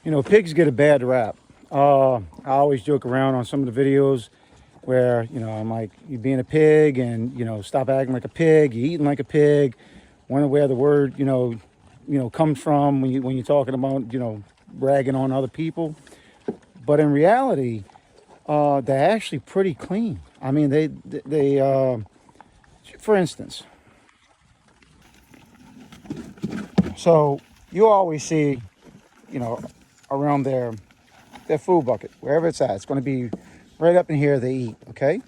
You know, pigs get a bad rap. I always joke around on some of the videos where, you know, I'm like, you being a pig and, you know, stop acting like a pig, you eating like a pig. Wonder where the word, comes from when you're talking about, bragging on other people. But in reality, they're actually pretty clean. I mean, for instance, so you always see, around their food bucket, wherever it's at. It's going to be right up in here they eat, okay?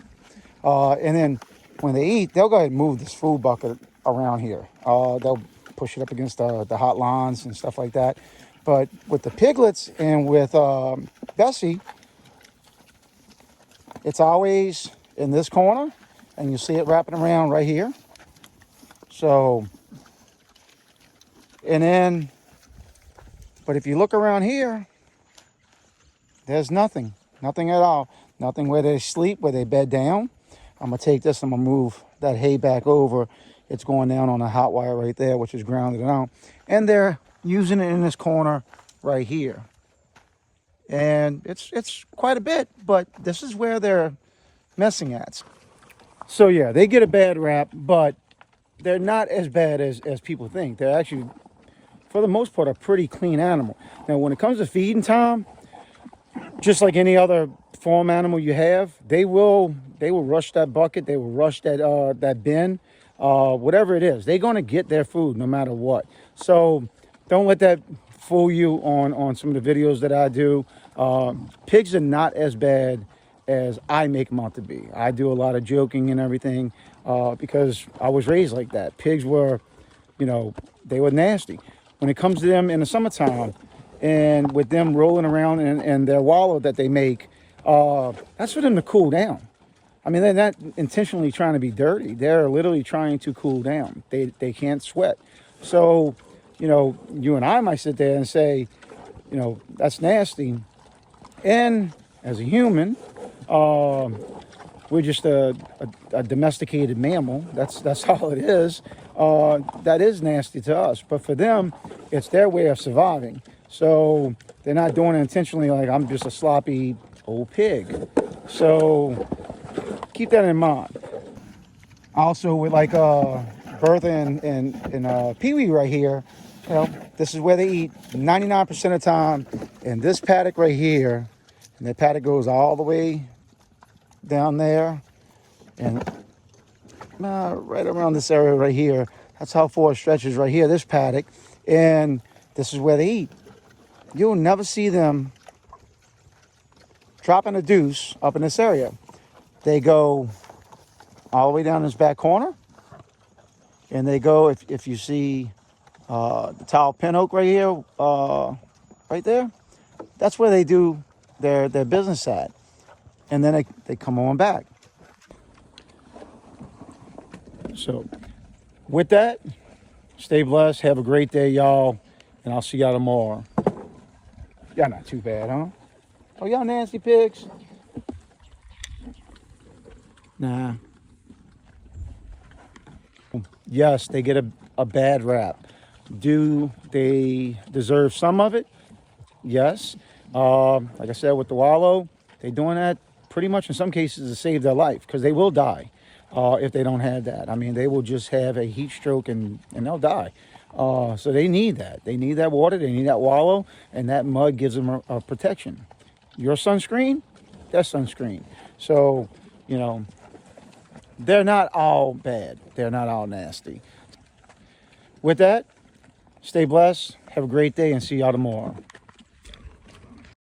And then when they eat, they'll go ahead and move this food bucket around here. They'll push it up against the hot lawns and stuff like that. But with the piglets and with Bessie, it's always in this corner, and you see it wrapping around right here. So, and then, but if you look around here, there's nothing at all. Nothing where they sleep, where they bed down. I'm gonna take this, I'm gonna move that hay back over. It's going down on a hot wire right there, which is grounded down. And they're using it in this corner right here. And it's quite a bit, but this is where they're messing at. So yeah, they get a bad rap, but they're not as bad as people think. They're actually, for the most part, a pretty clean animal. Now, when it comes to feeding time, just like any other farm animal you have, they will rush that bucket, they will rush that bin, whatever it is. They're going to get their food no matter what. So don't let that fool you on some of the videos that I do. Pigs are not as bad as I make them out to be. I do a lot of joking and everything because I was raised like that. Pigs were, they were nasty. When it comes to them in the summertime, and with them rolling around and their wallow that they make, that's for them to cool down. I mean, they're not intentionally trying to be dirty. They're literally trying to cool down. They can't sweat. So, you and I might sit there and say, that's nasty. And as a human, we're just a domesticated mammal. That's all it is. That is nasty to us. But for them, it's their way of surviving. So they're not doing it intentionally like I'm just a sloppy old pig. So keep that in mind. Also with like Bertha and Pee-wee right here, this is where they eat 99% of the time. And this paddock right here, and the paddock goes all the way down there and right around this area right here. That's how far it stretches right here, this paddock. And this is where they eat. You'll never see them dropping a deuce up in this area. They go all the way down this back corner. And they go, if you see the tall pin oak right here, right there, that's where they do their business at. And then they come on back. So with that, stay blessed. Have a great day, y'all. And I'll see y'all tomorrow. Y'all not too bad, huh? Oh, y'all nasty pigs? Nah. Yes, they get a bad rap. Do they deserve some of it? Yes. Like I said, with the wallow, they're doing that pretty much in some cases to save their life because they will die if they don't have that. I mean, they will just have a heat stroke and they'll die. So they need that. They need that water. They need that wallow. And that mud gives them a protection. Your sunscreen, their sunscreen. So, they're not all bad. They're not all nasty. With that, stay blessed. Have a great day and see y'all tomorrow.